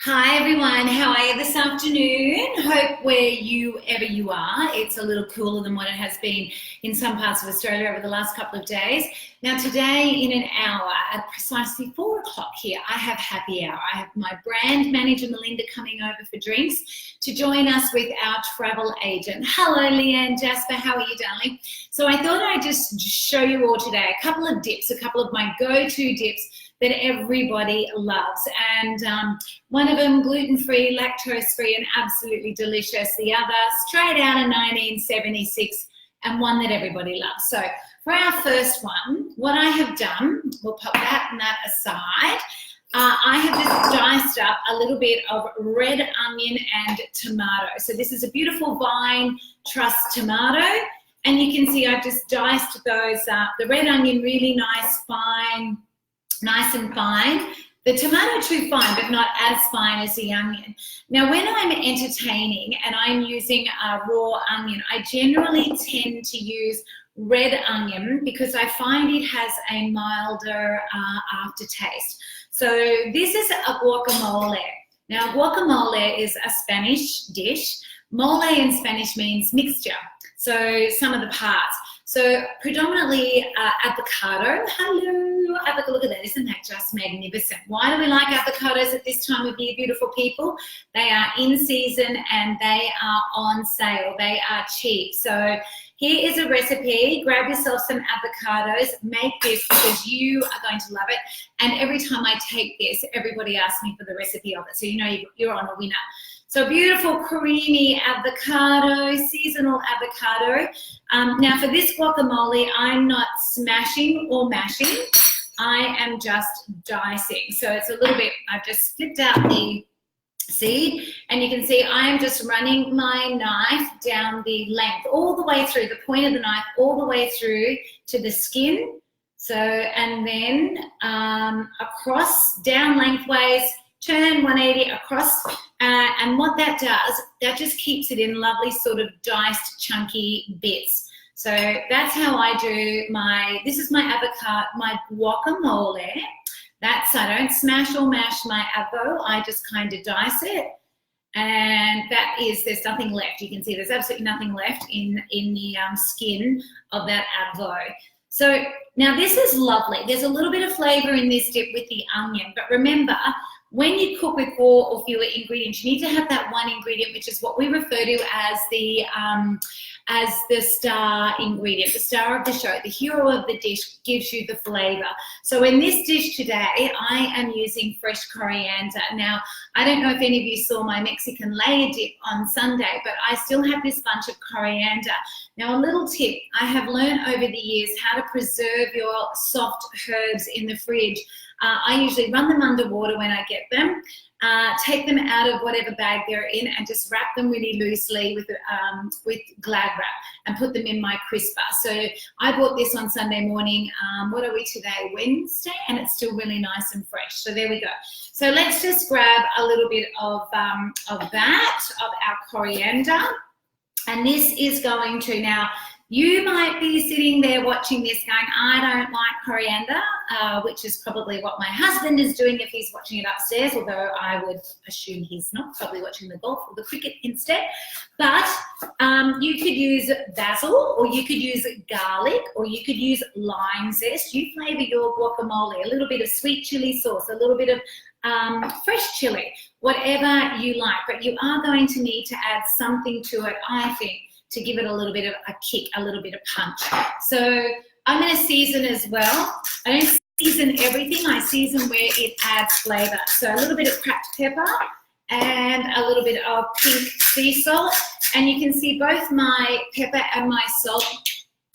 Hi everyone, how are you this afternoon? Hope wherever you are, it's a little cooler than what it has been in some parts of Australia over the last couple of days. Now today in an hour at precisely 4 o'clock here, I have happy hour. I have my brand manager Melinda coming over for drinks to join us with our travel agent. Hello Leanne, Jasper, how are you darling? So I thought I'd just show you all today a couple of dips, a couple of my go-to dips that everybody loves, and one of them gluten-free, lactose-free, and absolutely delicious. The other straight out of 1976, and one that everybody loves. So for our first one, what I have done, we'll pop that and that aside. I have just diced up a little bit of red onion and tomato. So this is a beautiful vine truss tomato, and you can see I've just diced those up. The red onion really nice and fine. The tomato too fine, but not as fine as the onion. Now, when I'm entertaining and I'm using a raw onion, I generally tend to use red onion because I find it has a milder aftertaste. So this is a guacamole. Now, guacamole is a Spanish dish. Mole in Spanish means mixture, so some of the parts. So predominantly avocado. Hello, avocado. Look at that. Isn't that just magnificent? Why do we like avocados at this time of year, beautiful people? They are in season and they are on sale. They are cheap. So here is a recipe. Grab yourself some avocados. Make this because you are going to love it. And every time I take this, everybody asks me for the recipe of it. So you know you're on a winner. So beautiful, creamy avocado, seasonal avocado. Now for this guacamole, I'm not smashing or mashing. I am just dicing. So it's a little bit, I've just flipped out the seed, and you can see I am just running my knife down the length, all the way through, the point of the knife, all the way through to the skin. So, and then across, down lengthways, turn 180 across, and what that does, that just keeps it in lovely sort of diced chunky bits. So that's how I do this is my avocado, my guacamole. I don't smash or mash my avo, I just kind of dice it. And there's nothing left. You can see there's absolutely nothing left in the skin of that avo. So now this is lovely. There's a little bit of flavor in this dip with the onion, but remember, when you cook with 4 or fewer ingredients, you need to have that one ingredient, which is what we refer to as the star ingredient, the star of the show. The hero of the dish gives you the flavor. So in this dish today, I am using fresh coriander. Now, I don't know if any of you saw my Mexican layer dip on Sunday, but I still have this bunch of coriander. Now, a little tip, I have learned over the years how to preserve your soft herbs in the fridge. I usually run them under water when I get them, take them out of whatever bag they're in, and just wrap them really loosely with Glad Wrap and put them in my crisper. So I bought this on Sunday morning. What are we today? Wednesday, and it's still really nice and fresh. So there we go. So let's just grab a little bit of our coriander, and this is going to now. You might be sitting there watching this going, I don't like coriander, which is probably what my husband is doing if he's watching it upstairs, although I would assume he's not, probably watching the golf or the cricket instead. But you could use basil, or you could use garlic, or you could use lime zest. You flavour your guacamole, a little bit of sweet chili sauce, a little bit of fresh chili, whatever you like. But you are going to need to add something to it, I think, to give it a little bit of a kick, a little bit of punch. So I'm going to season as well. I don't season everything, I season where it adds flavour. So a little bit of cracked pepper and a little bit of pink sea salt. And you can see both my pepper and my salt.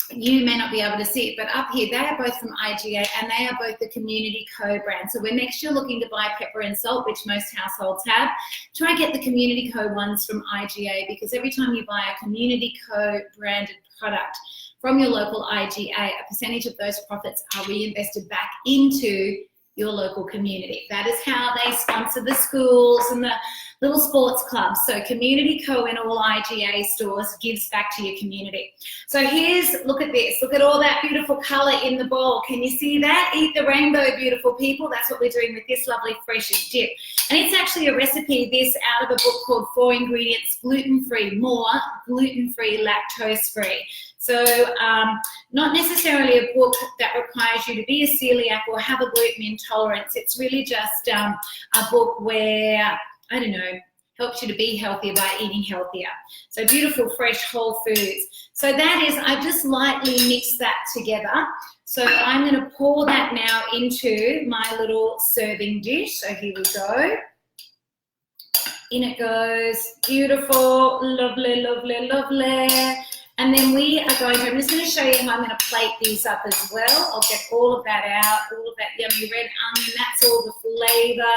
You may not be able to see it, but up here, they are both from IGA, and they are both the Community Co brand. So when next you're looking to buy pepper and salt, which most households have, try and get the Community Co ones from IGA, because every time you buy a Community Co branded product from your local IGA, a percentage of those profits are reinvested back into your local community. That is how they sponsor the schools and the little sports clubs. So Community Co in all IGA stores gives back to your community. So look at this. Look at all that beautiful color in the bowl. Can you see that? Eat the rainbow, beautiful people. That's what we're doing with this lovely fresh dip. And it's actually a recipe, this out of a book called 4 Ingredients, Gluten-Free, more gluten-free, lactose-free. So not necessarily a book that requires you to be a celiac or have a gluten intolerance. It's really just a book where, I don't know, helps you to be healthier by eating healthier. So beautiful, fresh, whole foods. So that is, I just lightly mix that together. So I'm going to pour that now into my little serving dish. So here we go. In it goes. Beautiful, lovely, lovely, lovely. And then we are going to, I'm just going to show you how I'm going to plate these up as well. I'll get all of that out, all of that yummy red onion. That's all the flavour.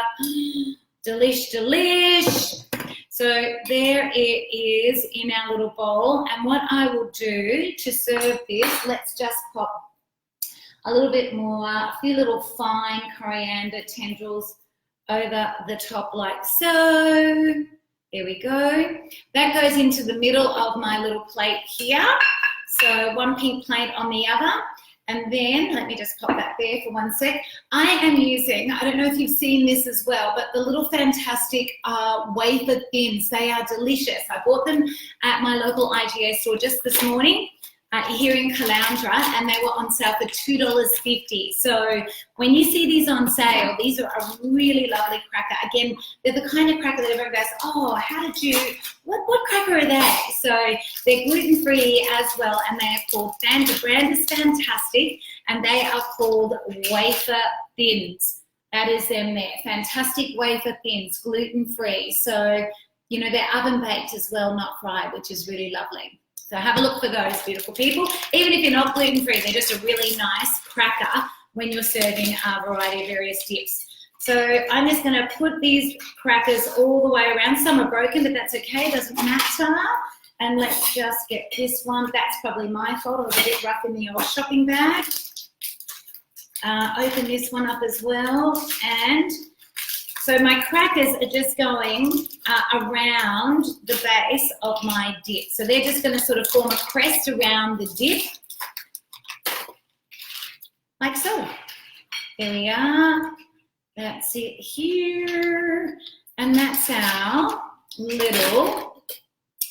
Delish, delish. So there it is in our little bowl. And what I will do to serve this, let's just pop a little bit more, a few little fine coriander tendrils over the top like so. There we go. That goes into the middle of my little plate here. So one pink plate on the other. And then, let me just pop that there for 1 sec. I am using, I don't know if you've seen this as well, but the little fantastic wafer thins. They are delicious. I bought them at my local IGA store just this morning here in Caloundra, and they were on sale for $2.50. So when you see these on sale, these are a really lovely cracker. Again, they're the kind of cracker that everyone goes, oh, how did you, what cracker are they? So they're gluten-free as well, and they are called, the brand is fantastic, and they are called wafer thins. That is them there, fantastic wafer thins, gluten-free. So, you know, they're oven-baked as well, not fried, which is really lovely. So have a look for those, beautiful people. Even if you're not gluten-free, they're just a really nice cracker when you're serving a variety of various dips. So I'm just going to put these crackers all the way around. Some are broken, but that's okay, doesn't matter. And let's just get this one. That's probably my fault. I was a bit rough in the old shopping bag. Open this one up as well. And so my crackers are just going around the base of my dip. So they're just going to sort of form a crest around the dip, like so. There we are. That's it here. And that's our little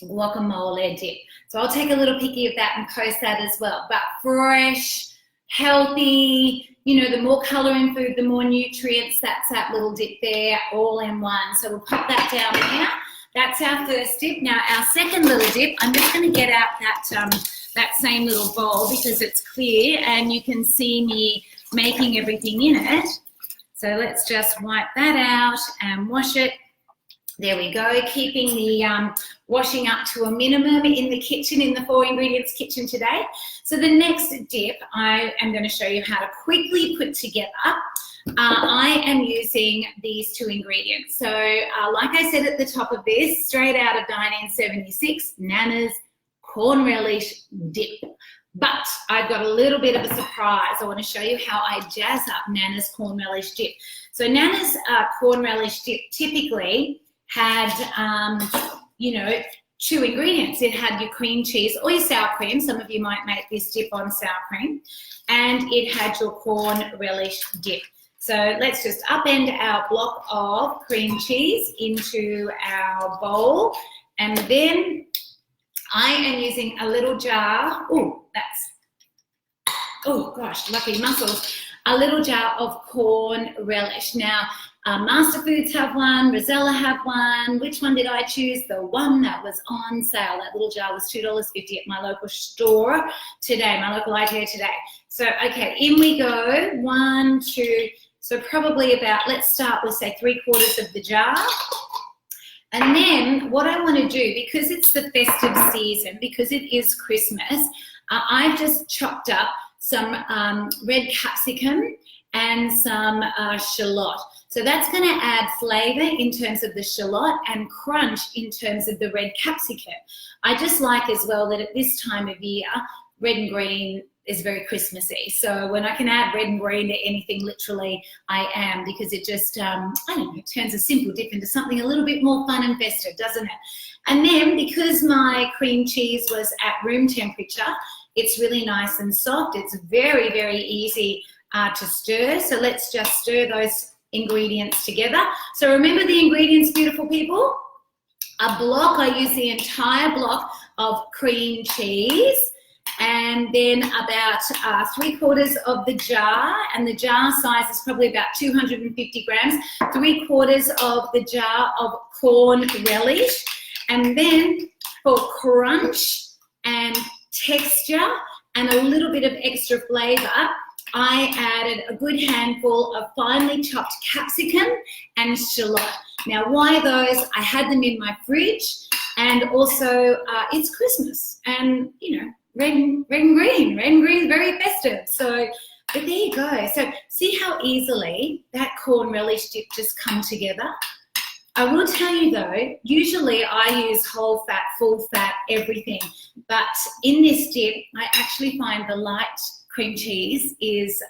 guacamole dip. So I'll take a little picky of that and post that as well. But fresh, healthy, you know, the more colour in food, the more nutrients. That's that little dip there, all in one. So we'll pop that down there. That's our first dip. Now our second little dip, I'm just going to get out that same little bowl because it's clear and you can see me making everything in it. So let's just wipe that out and wash it. There we go, keeping the washing up to a minimum in the kitchen, in the 4 Ingredients kitchen today. So the next dip, I am going to show you how to quickly put together. I am using these 2 ingredients. So like I said at the top of this, straight out of 1976, Nana's corn relish dip. But I've got a little bit of a surprise. I want to show you how I jazz up Nana's corn relish dip. So Nana's corn relish dip typically had, you know, 2 ingredients. It had your cream cheese or your sour cream. Some of you might make this dip on sour cream. And it had your corn relish dip. So let's just upend our block of cream cheese into our bowl. And then I am using a little jar. Oh, oh gosh, lucky muscles. A little jar of corn relish. Now, Master Foods have one, Rosella have one. Which one did I choose? The one that was on sale. That little jar was $2.50 at my local store today, my local IGA today. So, okay, in we go. 1, 2, so probably about, let's start with, say, 3/4 of the jar. And then what I want to do, because it's the festive season, because it is Christmas, I've just chopped up some red capsicum and some shallot. So that's going to add flavour in terms of the shallot and crunch in terms of the red capsicum. I just like as well that at this time of year, red and green, is very Christmassy. So when I can add red and green to anything, literally, I am, because it just, I don't know, turns a simple dip into something a little bit more fun and festive, doesn't it? And then because my cream cheese was at room temperature, it's really nice and soft. It's very, very easy to stir. So let's just stir those ingredients together. So remember the ingredients, beautiful people. A block, I use the entire block of cream cheese, and then about 3/4 of the jar, and the jar size is probably about 250 grams, 3/4 of the jar of corn relish. And then for crunch and texture and a little bit of extra flavor, I added a good handful of finely chopped capsicum and shallot. Now, why those? I had them in my fridge, and also it's Christmas, and you know, red and green is very festive. So, but there you go. So see how easily that corn relish dip just come together. I will tell you though, usually I use whole fat, full fat, everything, but in this dip, I actually find the light cream cheese is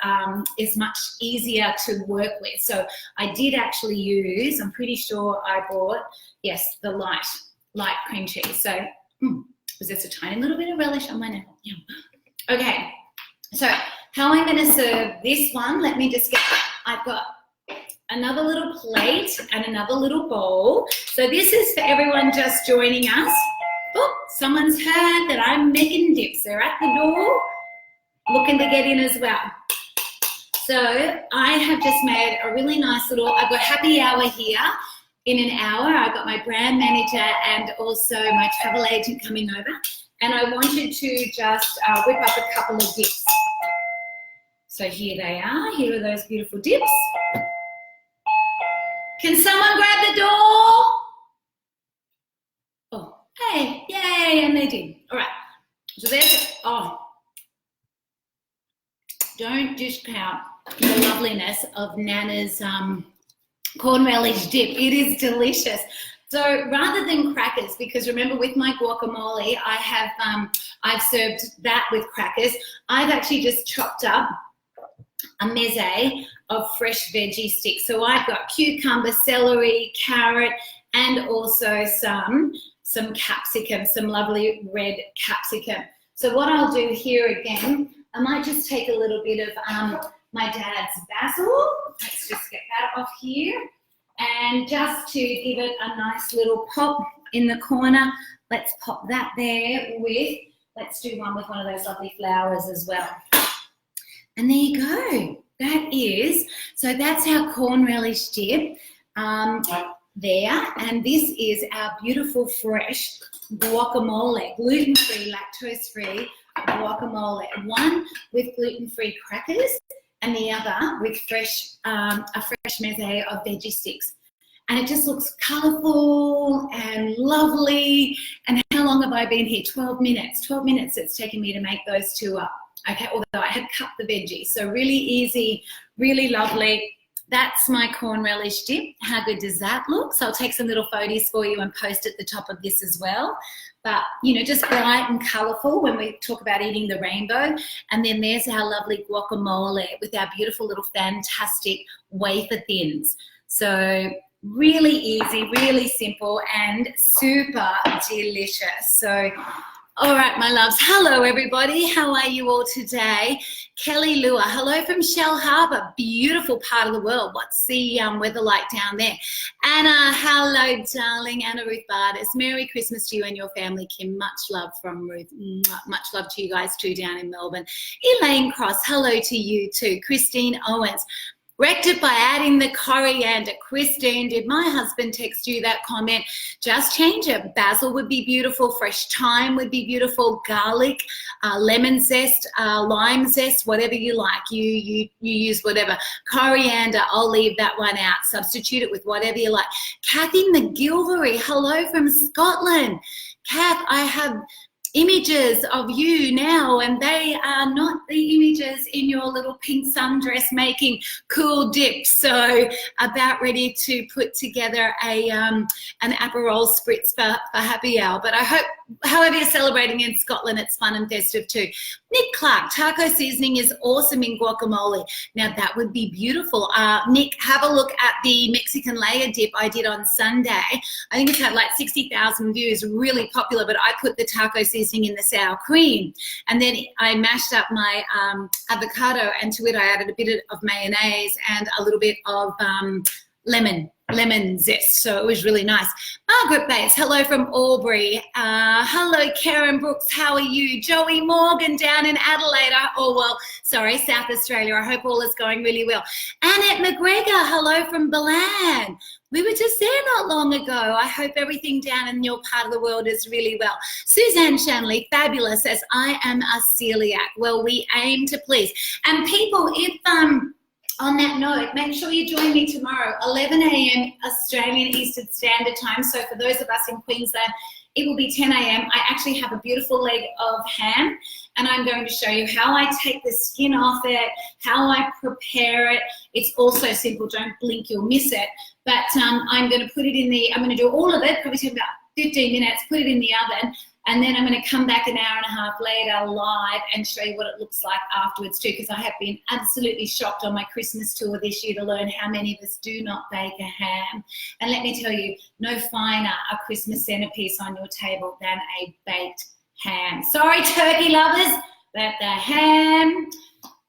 much easier to work with. So I did actually use, I'm pretty sure I bought, yes, the light cream cheese. So was this a tiny little bit of relish on my nail? Yeah. Okay, so how I'm gonna serve this one, let me just get, I've got another little plate and another little bowl. So this is for everyone just joining us. Oh, someone's heard that I'm making dips. They're at the door, looking to get in as well. So I have just made a really nice little, I've got happy hour here. In an hour, I've got my brand manager and also my travel agent coming over. And I wanted to just whip up a couple of dips. So here they are. Here are those beautiful dips. Can someone grab the door? Oh, hey, yay, and they did. All right, so there's, oh, don't discount the loveliness of Nana's corn relish dip. It is delicious. So rather than crackers, because remember with my guacamole, I have I've served that with crackers. I've actually just chopped up a meze of fresh veggie sticks. So I've got cucumber, celery, carrot, and also some capsicum, some lovely red capsicum. So what I'll do here again, I might just take a little bit of my dad's basil. Let's just get that off here. And just to give it a nice little pop in the corner, let's pop that there with, let's do one with one of those lovely flowers as well. And there you go. That is, so that's our corn relish dip there. And this is our beautiful fresh guacamole, gluten-free, lactose-free guacamole. One with gluten-free crackers and the other with fresh, a fresh meze of veggie sticks. And it just looks colourful and lovely. And how long have I been here? 12 minutes. 12 minutes it's taken me to make those two up. Okay, although I had cut the veggies. So really easy, really lovely. That's my corn relish dip. How good does that look? So I'll take some little photos for you and post at the top of this as well. But, you know, just bright and colourful when we talk about eating the rainbow. And then there's our lovely guacamole with our beautiful little fantastic wafer thins. So really easy, really simple, and super delicious. So, all right, my loves. Hello, everybody. How are you all today? Kelly Lua. Hello from Shell Harbour. Beautiful part of the world. What's the weather like down there? Anna. Hello, darling. Anna Ruth Bardis. Merry Christmas to you and your family, Kim. Much love from Ruth. Much love to you guys too down in Melbourne. Elaine Cross. Hello to you too. Christine Owens. Wrecked it by adding the coriander. Christine, did my husband text you that comment? Just change it. Basil would be beautiful. Fresh thyme would be beautiful. Garlic, lemon zest, lime zest, whatever you like. You use whatever. Coriander, I'll leave that one out. Substitute it with whatever you like. Kathy McGilvery, hello from Scotland. Kath, I have images of you now, and they are not the images in your little pink sundress making cool dips. So about ready to put together an Aperol spritz for happy hour. But I hope, however you're celebrating in Scotland, it's fun and festive too. Nick Clark, taco seasoning is awesome in guacamole. Now that would be beautiful. Nick, have a look at the Mexican layer dip I did on Sunday. I think it's had like 60,000 views, really popular, but I put the taco seasoning in the sour cream. And then I mashed up my avocado, and to it I added a bit of mayonnaise and a little bit of lemon zest, so it was really nice. Margaret Bates, hello from Albury. Hello Karen Brooks, how are you? Joey Morgan down in Adelaide, South Australia. I hope all is going really well. Annette McGregor, hello from Balan. We were just there not long ago. I hope everything down in your part of the world is really well. Suzanne Shanley, fabulous, says, I am a celiac. Well, we aim to please. And people, if on that note, make sure you join me tomorrow, 11 a.m. Australian Eastern Standard Time. So for those of us in Queensland, it will be 10 a.m. I actually have a beautiful leg of ham, and I'm going to show you how I take the skin off it, how I prepare it. It's also simple. Don't blink, you'll miss it. But I'm going to put it in I'm going to do all of it, probably take about 15 minutes, put it in the oven, and then I'm going to come back an hour and a half later live and show you what it looks like afterwards too, because I have been absolutely shocked on my Christmas tour this year to learn how many of us do not bake a ham. And let me tell you, no finer a Christmas centerpiece on your table than a baked ham. Sorry, turkey lovers, but the ham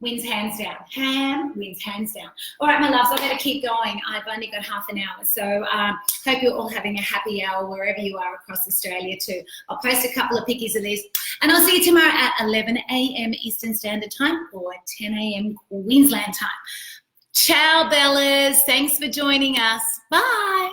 wins hands down. Ham wins hands down. All right, my loves, I better keep going. I've only got half an hour, so hope you're all having a happy hour wherever you are across Australia too. I'll post a couple of pickies of these, and I'll see you tomorrow at 11 a.m. Eastern Standard Time or 10 a.m. Queensland time. Ciao, Bellas. Thanks for joining us. Bye.